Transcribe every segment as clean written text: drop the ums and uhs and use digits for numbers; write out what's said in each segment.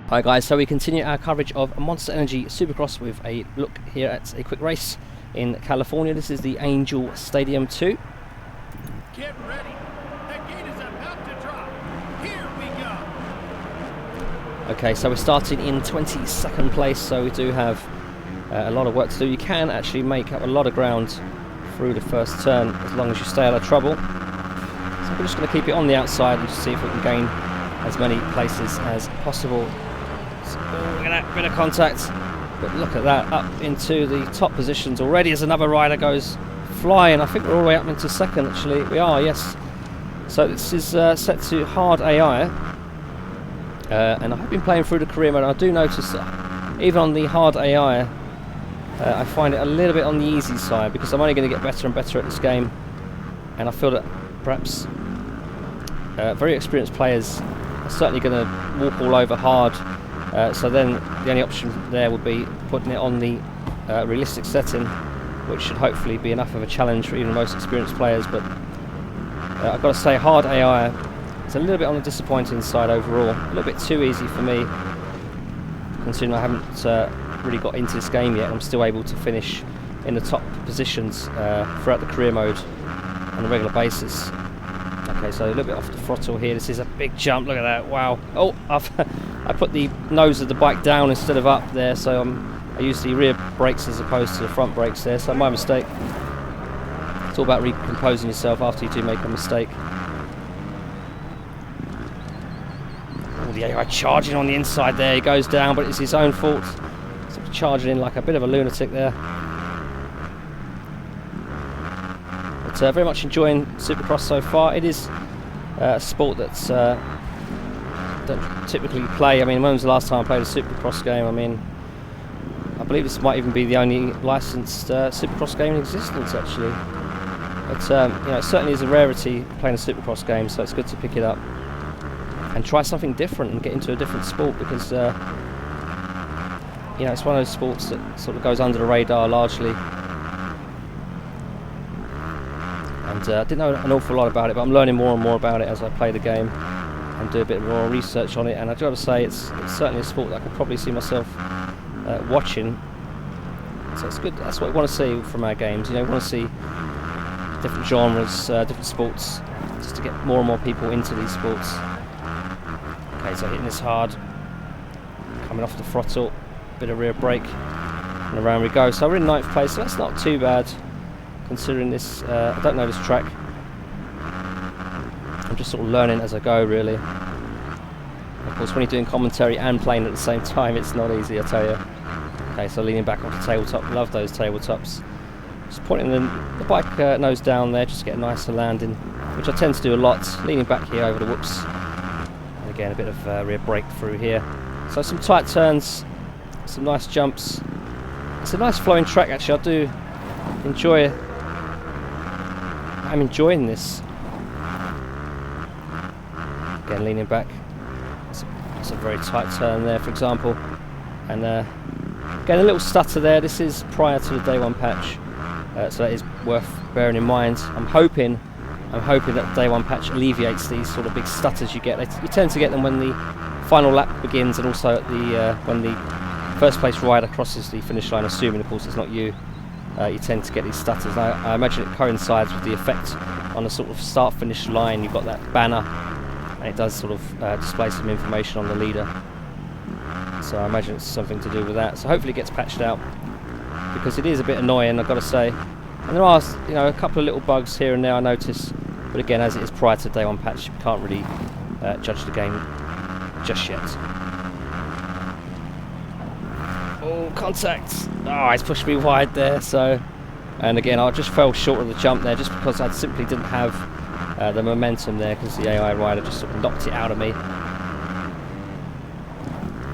Hi guys, so we continue our coverage of Monster Energy Supercross with a look here at a quick race in California. This is the Angel Stadium 2. Get ready. The gate is about to drop. Here we go. Okay, so we're starting in 22nd place, so we do have a lot of work to do. You can actually make up a lot of ground through the first turn as long as you stay out of trouble. So we're just going to keep it on the outside and just see if we can gain as many places as possible. So, look at that bit of contact, but look at that, up into the top positions already as another rider goes flying. I think we're all the way up into second actually. We are, yes. So this is set to hard AI, and I have been playing through the career mode. I do notice that even on the hard AI, I find it a little bit on the easy side because I'm only going to get better and better at this game, and I feel that perhaps very experienced players are certainly going to walk all over hard. So then the only option there would be putting it on the realistic setting, which should hopefully be enough of a challenge for even the most experienced players. But I've got to say, hard AI is a little bit on the disappointing side overall. A little bit too easy for me, considering I haven't really got into this game yet. I'm still able to finish in the top positions throughout the career mode on a regular basis. Okay, so a little bit off the throttle here. This is a big jump. Look at that! Wow! Oh, I put the nose of the bike down instead of up there, so I used the rear brakes as opposed to the front brakes there. So my mistake. It's all about recomposing yourself after you do make a mistake. Oh, the AI charging on the inside there. He goes down, but it's his own fault. Sort of charging in like a bit of a lunatic there. But very much enjoying Supercross so far. It is a sport that's don't typically play. I mean, when was the last time I played a Supercross game? I mean, I believe this might even be the only licensed Supercross game in existence, actually. But you know, it certainly is a rarity playing a Supercross game, so it's good to pick it up and try something different and get into a different sport because you know, it's one of those sports that sort of goes under the radar largely. And I didn't know an awful lot about it, but I'm learning more and more about it as I play the game and do a bit more research on it. And I've got to say, it's certainly a sport that I could probably see myself watching. So it's good. That's what we want to see from our games. You know, we want to see different genres, different sports, just to get more and more people into these sports. Okay, so hitting this hard, coming off the throttle, bit of rear brake, and around we go. So we're in 9th place, so that's not too bad considering this. I don't know this track. I'm just sort of learning as I go, really. Of course, when you're doing commentary and playing at the same time, it's not easy, I tell you. Okay, so leaning back off the tabletop. Love those tabletops. Just pointing the bike nose down there, just to get a nicer landing, which I tend to do a lot. Leaning back here over the whoops. And again, a bit of rear brake through here. So some tight turns, some nice jumps. It's a nice flowing track, actually. I do enjoy it. I'm enjoying this. Again, leaning back. It's a very tight turn there, for example. And again, a little stutter there. This is prior to the day one patch, so that is worth bearing in mind. I'm hoping that the day one patch alleviates these sort of big stutters you get. You tend to get them when the final lap begins, and also at the when the first place rider crosses the finish line. Assuming, of course, it's not you. You tend to get these stutters. I imagine it coincides with the effect on the sort of start-finish line. You've got that banner, and it does sort of display some information on the leader. So I imagine it's something to do with that. So hopefully it gets patched out, because it is a bit annoying, I've got to say. And there are, you know, a couple of little bugs here and there I notice, but again, as it is prior to day one patch, you can't really judge the game just yet. Oh, contact! Oh, it's pushed me wide there. So, and again, I just fell short of the jump there, just because I simply didn't have the momentum there, because the AI rider just sort of knocked it out of me.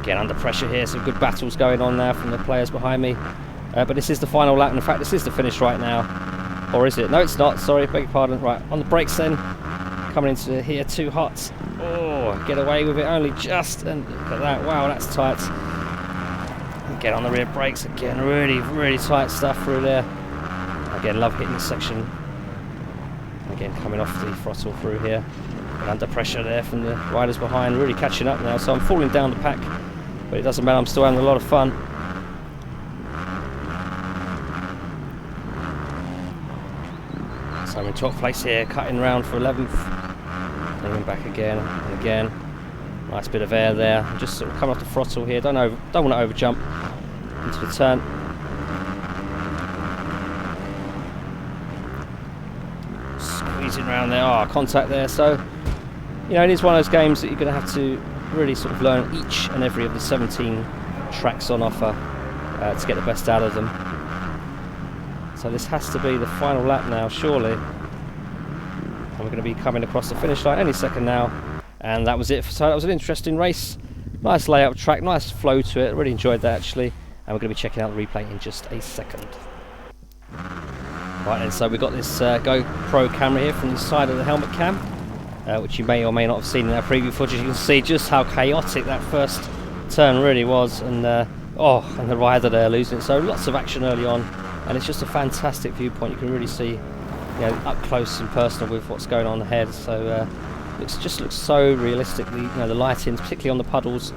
Again, under pressure here, some good battles going on now from the players behind me. But this is the final lap, and in fact, this is the finish right now. Or is it? No, it's not. Sorry, beg your pardon. Right, on the brakes then. Coming into here, too hot. Oh, get away with it only just. And look at that. Wow, that's tight. Get on the rear brakes again. Really, really tight stuff through there. Again, love hitting this section. Again, coming off the throttle through here. And under pressure there from the riders behind. Really catching up now. So I'm falling down the pack But it doesn't matter, I'm still having a lot of fun. So I'm in 12th place here, cutting round for 11th. Then back again and again. Nice bit of air there. I'm just sort of coming off the throttle here. Don't want to over jump into the turn. Squeezing around there. Oh, contact there. So, you know, it is one of those games that you're going to have to really sort of learn each and every of the 17 tracks on offer to get the best out of them. So this has to be the final lap now, surely. And we're going to be coming across the finish line any second now. And that was it. So that was an interesting race. Nice layout track, nice flow to it. Really enjoyed that actually. And we're going to be checking out the replay in just a second. Right then, so we've got this GoPro camera here from the side of the helmet cam, which you may or may not have seen in our preview footage. You can see just how chaotic that first turn really was. And and the rider there losing it. So lots of action early on. And it's just a fantastic viewpoint. You can really see, you know, up close and personal with what's going on ahead. So it just looks so realistic. You know, the lighting, particularly on the puddles,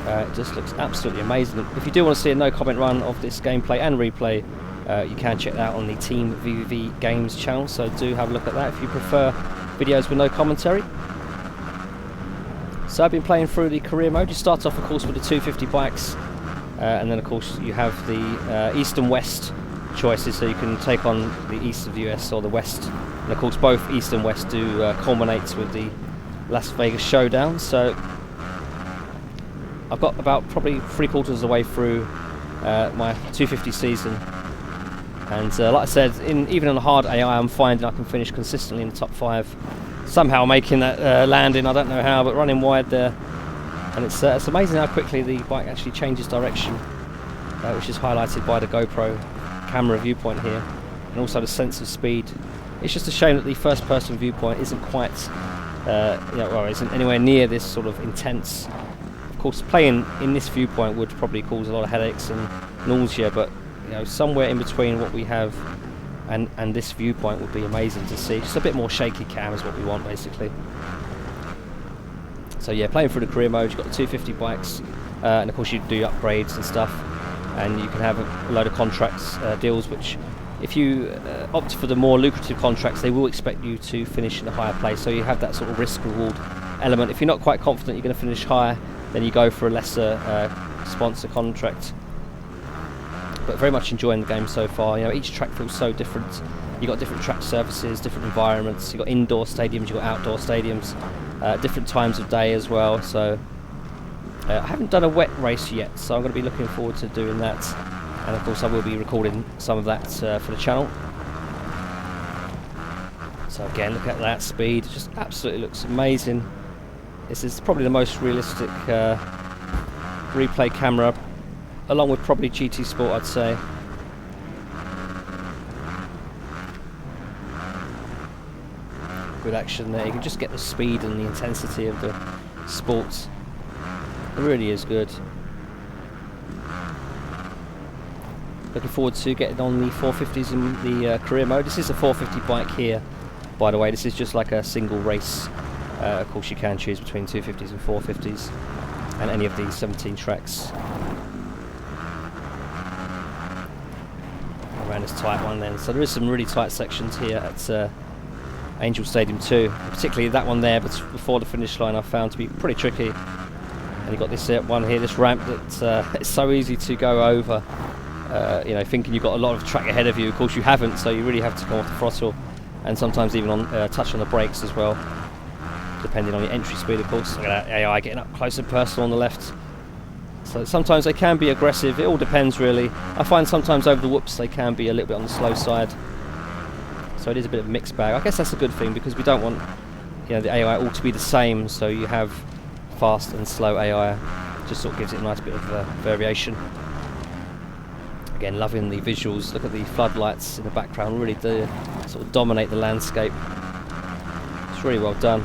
it just looks absolutely amazing. If you do want to see a no comment run of this gameplay and replay, you can check that out on the Team VVV Games channel. So do have a look at that if you prefer videos with no commentary. So I've been playing through the career mode. You start off, of course, with the 250 bikes. And then of course you have the east and west choices, so you can take on the east of the US or the west, and of course both east and west do culminate with the Las Vegas showdown. So I've got about probably 3/4 of the way through my 250 season, and like I said, even on a hard AI I'm finding I can finish consistently in the top 5, somehow making that landing, I don't know how, but running wide there. And it's amazing how quickly the bike actually changes direction, which is highlighted by the GoPro camera viewpoint here, and also the sense of speed. It's just a shame that the first-person viewpoint isn't quite, isn't anywhere near this sort of intense. Of course, playing in this viewpoint would probably cause a lot of headaches and nausea, but you know, somewhere in between what we have and this viewpoint would be amazing to see. Just a bit more shaky cam is what we want, basically. So yeah, playing through the career mode, you've got the 250 bikes, and of course you do upgrades and stuff, and you can have a load of contracts, deals, which if you opt for the more lucrative contracts, they will expect you to finish in a higher place, so you have that sort of risk-reward element. If you're not quite confident you're going to finish higher, then you go for a lesser sponsor contract. But very much enjoying the game so far. You know, each track feels so different. You've got different track surfaces, different environments, you've got indoor stadiums, you've got outdoor stadiums, different times of day as well. So I haven't done a wet race yet, so I'm going to be looking forward to doing that, and of course I will be recording some of that for the channel. So again, look at that speed, it just absolutely looks amazing. This is probably the most realistic replay camera, along with probably GT Sport, I'd say. Good action there, you can just get the speed and the intensity of the sports. It really is good. Looking forward to getting on the 450s in the career mode. This is a 450 bike here, by the way. This is just like a single race. Of course you can choose between 250s and 450s and any of these 17 tracks. Around this tight one then. So there is some really tight sections here at Angel Stadium 2, particularly that one there, but before the finish line I found to be pretty tricky. And you've got this one here, this ramp that it's so easy to go over, you know, thinking you've got a lot of track ahead of you. Of course you haven't, so you really have to come off the throttle, and sometimes even on touch on the brakes as well, depending on your entry speed, of course. Look at that AI getting up close and personal on the left. So sometimes they can be aggressive, it all depends really. I find sometimes over the whoops they can be a little bit on the slow side. So it is a bit of a mixed bag. I guess that's a good thing, because we don't want, you know, the AI all to be the same, so you have fast and slow AI. Just sort of gives it a nice bit of variation. Again, loving the visuals. Look at the floodlights in the background, really do sort of dominate the landscape. It's really well done.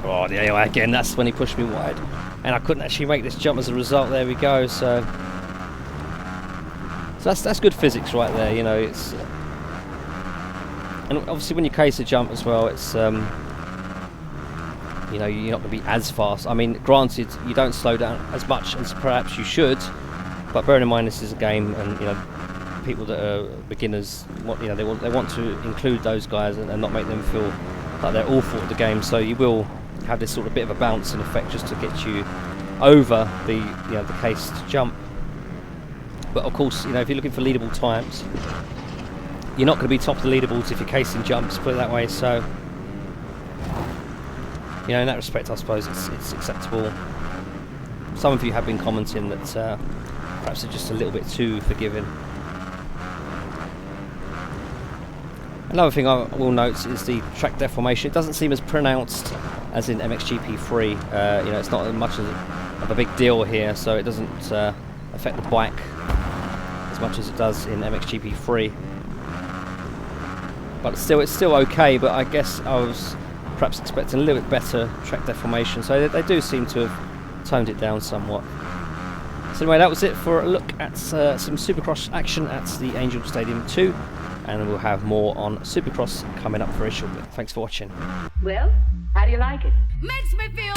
Oh, the AI again, that's when he pushed me wide. And I couldn't actually make this jump as a result. There we go. So that's good physics right there, you know. It's and obviously when you case a jump as well, it's you know, you're not going to be as fast. I mean, granted, you don't slow down as much as perhaps you should, but bearing in mind this is a game, and you know, people that are beginners, you know, they want to include those guys and not make them feel like they're awful at the game. So you will have this sort of bit of a bouncing effect just to get you over the, you know, the cased jump. But of course, you know, if you're looking for leadable times, you're not going to be top of the leaderboards if you're casing jumps, put it that way. So, you know, in that respect, I suppose it's acceptable. Some of you have been commenting that perhaps it's just a little bit too forgiving. Another thing I will note is the track deformation. It doesn't seem as pronounced as in MXGP3. You know, it's not as much of a big deal here, so it doesn't affect the bike as much as it does in MXGP3. But still, it's still okay. But I guess I was perhaps expecting a little bit better track deformation. So they do seem to have toned it down somewhat. So anyway, that was it for a look at some Supercross action at the Angel Stadium 2. And we'll have more on Supercross coming up very shortly. Thanks for watching. Well, how do you like it? Makes me feel